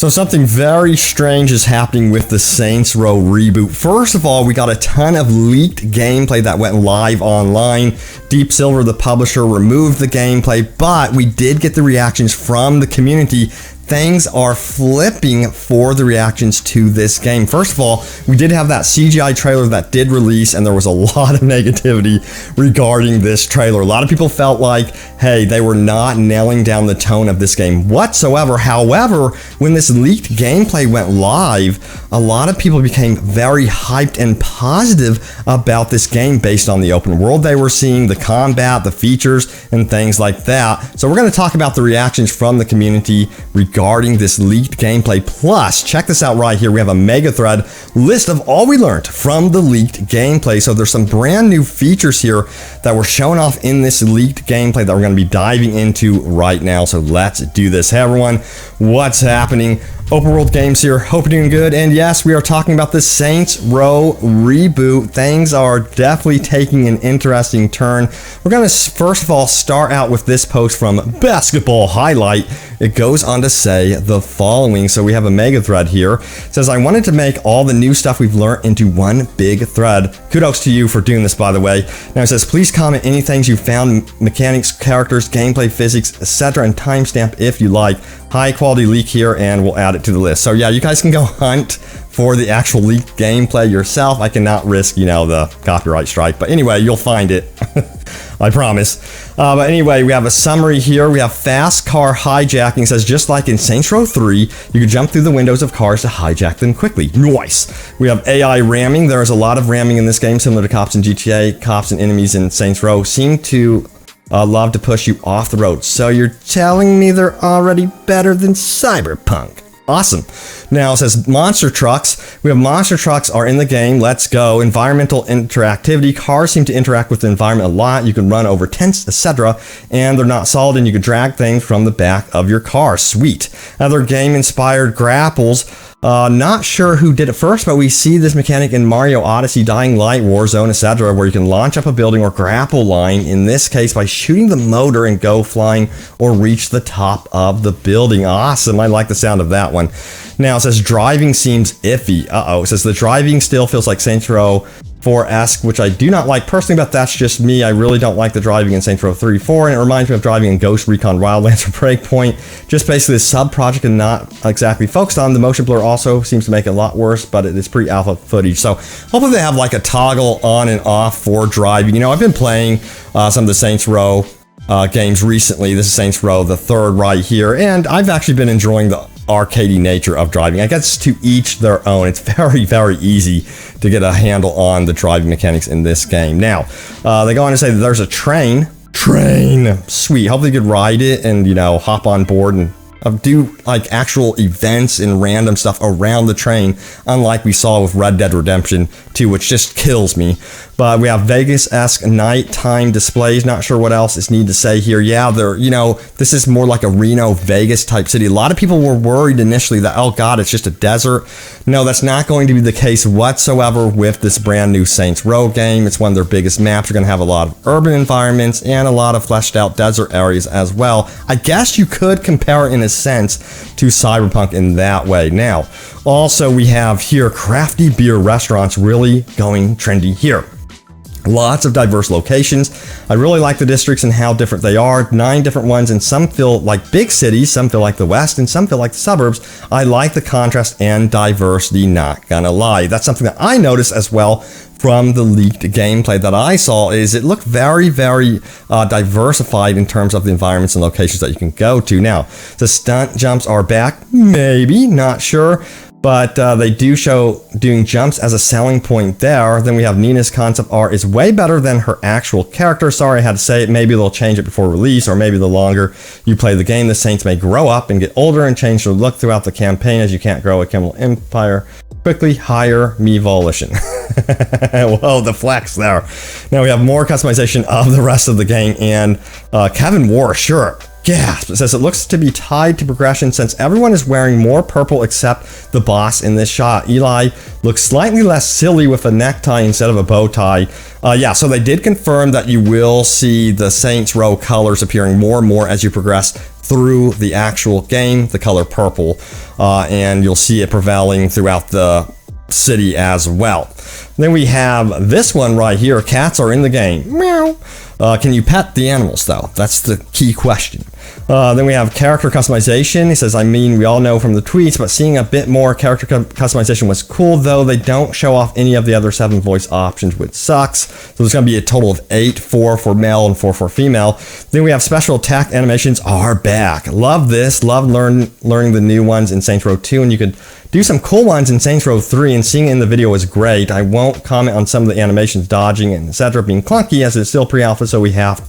So something very strange is happening with the Saints Row reboot. First of all, we got a ton of leaked gameplay that went live online. Deep Silver, the publisher, removed the gameplay, but we did get the reactions from the community. Things are flipping for the reactions to this game. First of all, we did have that CGI trailer that did release, and there was a lot of negativity regarding this trailer. A lot of people felt like, hey, they were not nailing down the tone of this game whatsoever. However, when this leaked gameplay went live, a lot of people became very hyped and positive about this game based on the open world they were seeing, the combat, the features, and things like that. So we're going to talk about the reactions from the community regarding this leaked gameplay. Plus, check this out right here. We have a mega thread list of all we learned from the leaked gameplay. So there's some brand new features here that were shown off in this leaked gameplay that we're going to be diving into right now. So let's do this. Hey everyone, what's happening? Open World Games here. Hope you're doing good. And yes, we are talking about the Saints Row reboot. Things are definitely taking an interesting turn. We're going to first of all start out with this post from Basketball Highlight. It goes on to say the following. So we have a mega thread here. It says, I wanted to make all the new stuff we've learned into one big thread. Kudos to you for doing this, by the way. Now it says, please comment any things you found, mechanics, characters, gameplay, physics, etc. and timestamp if you like. High quality leak here, and we'll add it to the list. So yeah, you guys can go hunt for the actual leaked gameplay yourself. I cannot risk, the copyright strike, but anyway, you'll find it. I promise. But anyway, we have a summary here. We have fast car hijacking. It says, just like in Saints Row 3, you can jump through the windows of cars to hijack them quickly. Nice. We have AI ramming. There's a lot of ramming in this game, similar to cops in GTA. Cops and enemies in Saints Row seem to love to push you off the road. So you're telling me they're already better than Cyberpunk? Awesome. Now it says monster trucks. We have monster trucks are in the game. Let's go. Environmental interactivity. Cars seem to interact with the environment a lot. You can run over tents, etc. And they're not solid, and you can drag things from the back of your car. Sweet. Other game-inspired grapples. Not sure who did it first, but we see this mechanic in Mario Odyssey, Dying Light, Warzone, etc., where you can launch up a building or grapple line, in this case by shooting the motor and go flying or reach the top of the building. Awesome. I like the sound of that one. Now it says driving seems iffy. It says the driving still feels like Saints Row 4-esque, which I do not like personally, but that's just me. I really don't like the driving in Saints Row 3 4, and it reminds me of driving in Ghost Recon Wildlands or Breakpoint. Just basically a sub-project and not exactly focused on. The motion blur also seems to make it a lot worse, but it is pretty alpha footage. So hopefully they have like a toggle on and off for driving. I've been playing some of the Saints Row games recently. This is Saints Row the third right here, and I've actually been enjoying the arcadey nature of driving. I guess to each their own. It's very, very easy to get a handle on the driving mechanics in this game. Now, they go on to say that there's a train. Sweet. Hopefully you could ride it and, hop on board and do like actual events and random stuff around the train, unlike we saw with Red Dead Redemption 2, which just kills me. But we have Vegas-esque nighttime displays. Not sure what else is needed to say here. Yeah, this is more like a Reno, Vegas type city. A lot of people were worried initially that, oh God, it's just a desert. No, that's not going to be the case whatsoever with this brand new Saints Row game. It's one of their biggest maps. You're going to have a lot of urban environments and a lot of fleshed out desert areas as well. I guess you could compare it in a sense to Cyberpunk in that way. Now, also we have here crafty beer restaurants really going trendy here. Lots of diverse locations. I really like the districts and how different they are. 9 different ones, and some feel like big cities, some feel like the West, and some feel like the suburbs. I like the contrast and diversity, not gonna lie. That's something that I noticed as well from the leaked gameplay that I saw. Is it looked very, very diversified in terms of the environments and locations that you can go to. Now, the stunt jumps are back. Maybe, not sure. But they do show doing jumps as a selling point there. Then we have Nina's concept art is way better than her actual character. Sorry, I had to say it. Maybe they'll change it before release, or maybe the longer you play the game, the Saints may grow up and get older and change their look throughout the campaign, as you can't grow a criminal empire quickly. Hire me volition. Whoa, the flex there. Now we have more customization of the rest of the game, and Kevin War, sure. Gasp. It says it looks to be tied to progression since everyone is wearing more purple except the boss in this shot. Eli looks slightly less silly with a necktie instead of a bow tie. Yeah, so they did confirm that you will see the Saints Row colors appearing more and more as you progress through the actual game, the color purple, and you'll see it prevailing throughout the city as well. Then we have this one right here. Cats are in the game. Meow. Can you pet the animals though? That's the key question. Then we have character customization. He says, I mean, we all know from the tweets, but seeing a bit more character customization was cool, though they don't show off any of the other 7 voice options, which sucks. So there's going to be a total of 8, 4 for male and 4 for female. Then we have special attack animations are back. Love this. Love learning the new ones in Saints Row 2, and you could do some cool ones in Saints Row 3, and seeing it in the video was great. I won't comment on some of the animations, dodging and etc. being clunky, as it's still pre-alpha, so we have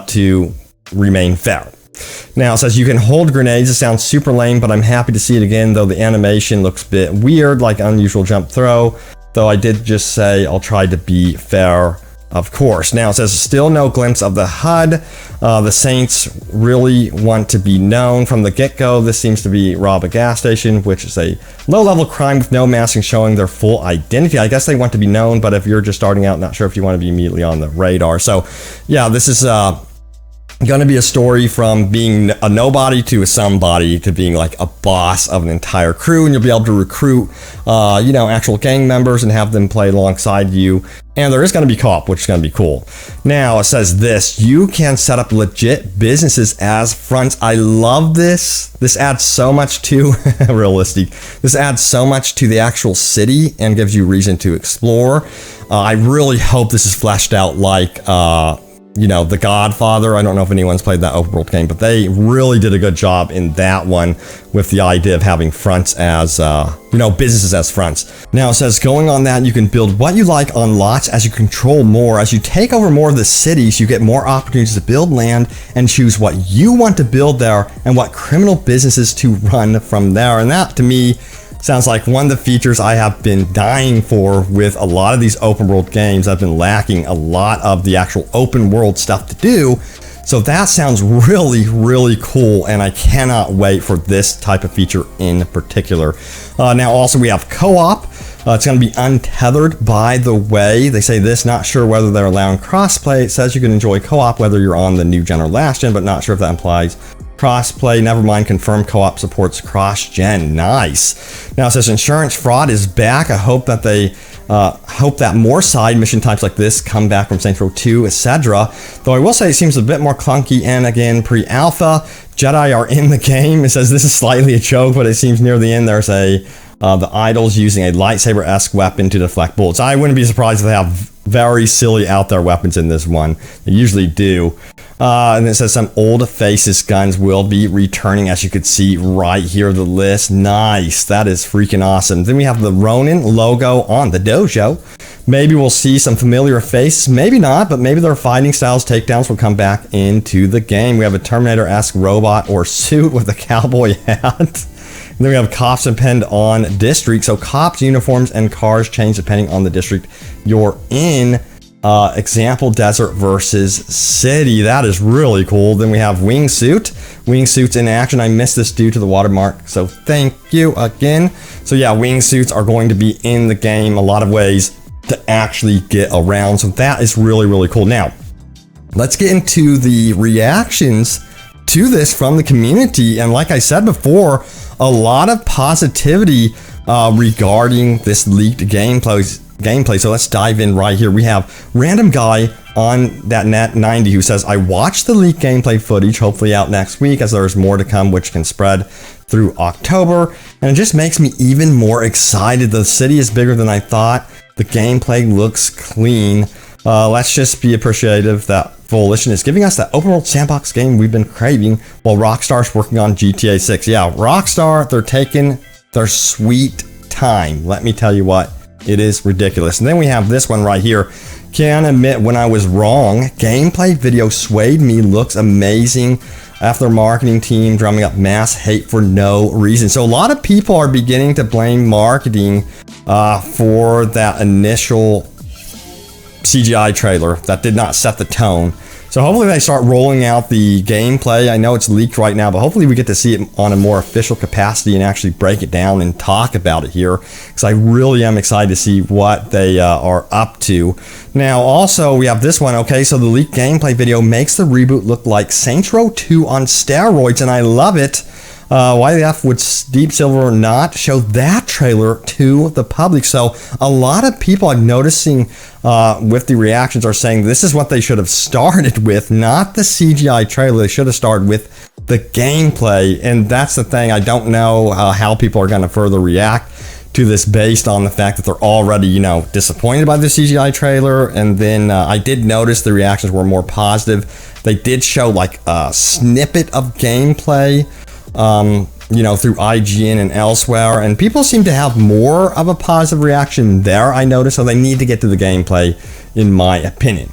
to remain fair. Now it says you can hold grenades. It sounds super lame, but I'm happy to see it again, though the animation looks a bit weird, like unusual jump throw. Though I did just say I'll try to be fair, of course. Now it says still no glimpse of the HUD. The Saints really want to be known from the get-go. This seems to be rob a gas station, which is a low-level crime with no masking showing their full identity. I guess they want to be known, but if you're just starting out, not sure if you want to be immediately on the radar. So yeah, this is going to be a story from being a nobody to a somebody to being like a boss of an entire crew, and you'll be able to recruit actual gang members and have them play alongside you. And there is going to be co-op, which is going to be cool. Now it says this: you can set up legit businesses as fronts. I love this. This adds so much to realistic. This adds so much to the actual city and gives you reason to explore. I really hope this is fleshed out like the Godfather. I don't know if anyone's played that open world game, but they really did a good job in that one with the idea of having fronts as, businesses as fronts. Now it says, going on that, you can build what you like on lots as you control more. As you take over more of the cities, you get more opportunities to build land and choose what you want to build there and what criminal businesses to run from there. And that, to me, sounds like one of the features I have been dying for with a lot of these open world games. I've been lacking a lot of the actual open world stuff to do. So that sounds really, really cool, and I cannot wait for this type of feature in particular. Now also we have co-op. It's going to be untethered, by the way. They say this, not sure whether they're allowing crossplay. It says you can enjoy co-op whether you're on the new gen or last gen, but not sure if that implies crossplay. Never mind, confirmed co-op supports cross-gen. Nice. Now it says insurance fraud is back. I hope that they hope that more side mission types like this come back from Saints Row 2, etc. Though I will say it seems a bit more clunky, and again, pre-alpha. Jedi are in the game. It says this is slightly a joke, but it seems near the end there's the idols using a lightsaber-esque weapon to deflect bullets. I wouldn't be surprised if they have very silly out there weapons in this one. They usually do. And it says some old faces guns will be returning, as you could see right here, the list. Nice. That is freaking awesome. Then we have the Ronin logo on the dojo. Maybe we'll see some familiar faces. Maybe not, but maybe their fighting styles, takedowns will come back into the game. We have a Terminator-esque robot or suit with a cowboy hat. And then we have cops depend on district. So cops, uniforms, and cars change depending on the district you're in. Example, desert versus city. That is really cool. Then we have wingsuit. Wingsuits in action. I missed this due to the watermark, so thank you again. So yeah, wingsuits are going to be in the game. A lot of ways to actually get around. So that is really, really cool. Now, let's get into the reactions to this from the community. And like I said before, a lot of positivity regarding this leaked gameplay. So let's dive in right here. We have random guy on that net 90 who says, I watched the leaked gameplay footage, hopefully out next week, as there's more to come which can spread through October, and it just makes me even more excited. The city is bigger than I thought. The gameplay looks clean. Let's just be appreciative that Volition is giving us that open world sandbox game we've been craving while Rockstar's working on GTA 6. Yeah, Rockstar, they're taking their sweet time. Let me tell you what, it is ridiculous. And then we have this one right here. Can admit when I was wrong. Gameplay video swayed me. Looks amazing. After marketing team drumming up mass hate for no reason. So a lot of people are beginning to blame marketing for that initial CGI trailer that did not set the tone. So hopefully they start rolling out the gameplay. I know it's leaked right now, but hopefully we get to see it on a more official capacity and actually break it down and talk about it here, because I really am excited to see what they are up to. Now, also, we have this one. Okay, so the leaked gameplay video makes the reboot look like Saints Row 2 on steroids, and I love it. Why the F would Deep Silver not show that trailer to the public? So a lot of people I'm noticing with the reactions are saying this is what they should have started with, not the CGI trailer. They should have started with the gameplay, and that's the thing. I don't know how people are going to further react to this based on the fact that they're already, you know, disappointed by the CGI trailer. And then I did notice the reactions were more positive. They did show like a snippet of gameplay, you know, through IGN and elsewhere, and people seem to have more of a positive reaction there, I noticed. So they need to get to the gameplay, in my opinion.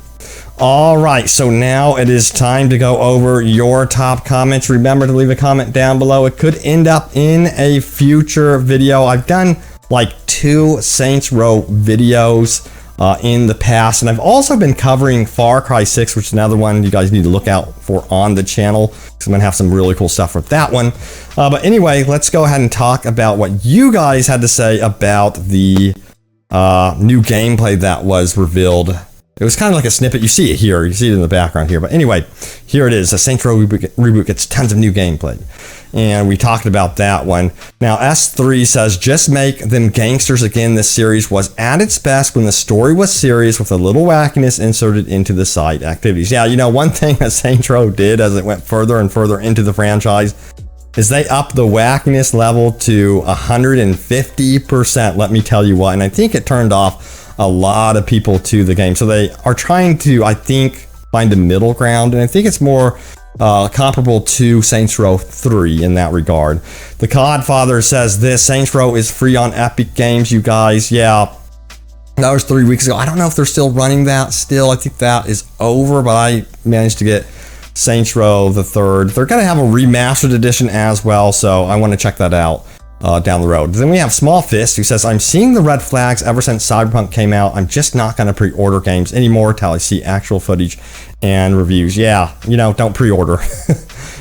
All right, so now it is time to go over your top comments. Remember to leave a comment down below. It could end up in a future video. I've done like 2 Saints Row videos in the past, and I've also been covering Far Cry 6, which is another one you guys need to look out for on the channel, because I'm gonna have some really cool stuff with that one. But anyway, let's go ahead and talk about what you guys had to say about the new gameplay that was revealed. It was kind of like a snippet. You see it here. You see it in the background here. But anyway, here it is. A Saints Row reboot gets tons of new gameplay. And we talked about that one. Now, S3 says, just make them gangsters again. This series was at its best when the story was serious with a little wackiness inserted into the side activities. Yeah, you know, one thing that Saints Row did as it went further and further into the franchise is they upped the wackiness level to 150%. Let me tell you what. And I think it turned off a lot of people to the game. So they are trying to, I think, find a middle ground, and I think it's more comparable to Saints Row 3 in that regard. The Godfather says this: Saints Row is free on Epic Games, you guys. Yeah, that was 3 weeks ago. I don't know if they're still running that still. I think that is over, but I managed to get Saints Row the 3rd. They're going to have a remastered edition as well, so I want to check that out down the road. Then we have Small Fist, who says, I'm seeing the red flags ever since Cyberpunk came out. I'm just not going to pre-order games anymore till I see actual footage and reviews. Yeah, you know, don't pre-order.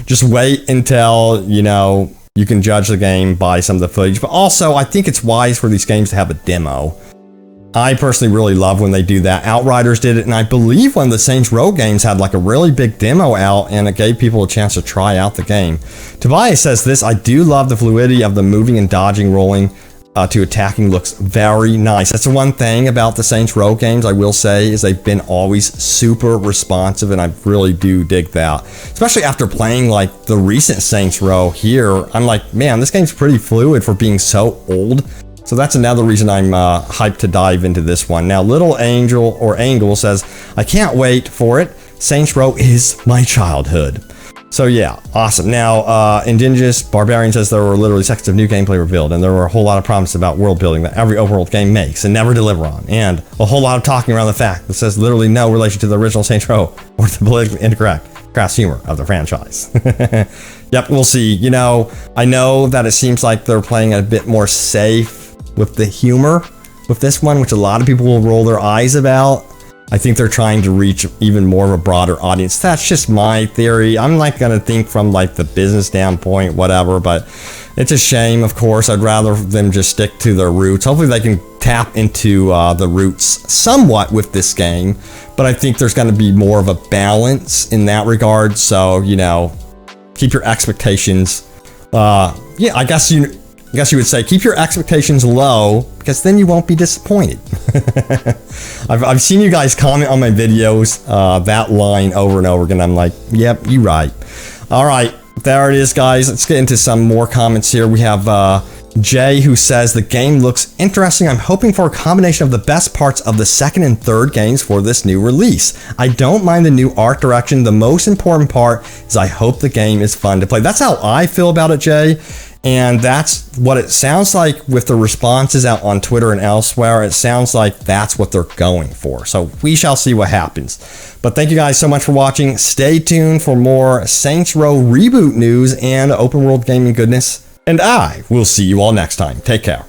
Just wait until, you know, you can judge the game by some of the footage. But also, I think it's wise for these games to have a demo. I personally really love when they do that. Outriders did it, and I believe one of the Saints Row games had like a really big demo out, and it gave people a chance to try out the game. Tobias says this: I do love the fluidity of the moving and dodging, rolling to attacking looks very nice. That's the one thing about the Saints Row games, I will say, is they've been always super responsive, and I really do dig that. Especially after playing like the recent Saints Row here, I'm like, man, this game's pretty fluid for being so old. So that's another reason I'm hyped to dive into this one. Now, Little Angel or Angle says, I can't wait for it. Saints Row is my childhood. So yeah, awesome. Now, Indigenous Barbarian says there were literally seconds of new gameplay revealed, and there were a whole lot of promises about world building that every open world game makes and never deliver on, and a whole lot of talking around the fact that says literally no relation to the original Saints Row or the politically incorrect crass humor of the franchise. Yep, we'll see. You know, I know that it seems like they're playing a bit more safe with the humor with this one, which a lot of people will roll their eyes about. I think they're trying to reach even more of a broader audience. That's just my theory. I'm not gonna think from like the business standpoint, whatever, but it's a shame, of course. I'd rather them just stick to their roots. Hopefully they can tap into the roots somewhat with this game, but I think there's gonna be more of a balance in that regard. So, you know, keep your expectations, yeah, I guess you would say keep your expectations low, because then you won't be disappointed. I've seen you guys comment on my videos, that line over and over again. I'm like, yep, you're right. All right, there it is, guys. Let's get into some more comments here. We have Jay, who says the game looks interesting. I'm hoping for a combination of the best parts of the second and third games for this new release. I don't mind the new art direction. The most important part is I hope the game is fun to play. That's how I feel about it, Jay. And that's what it sounds like with the responses out on Twitter and elsewhere. It sounds like that's what they're going for. So we shall see what happens. But thank you guys so much for watching. Stay tuned for more Saints Row reboot news and open world gaming goodness. And I will see you all next time. Take care.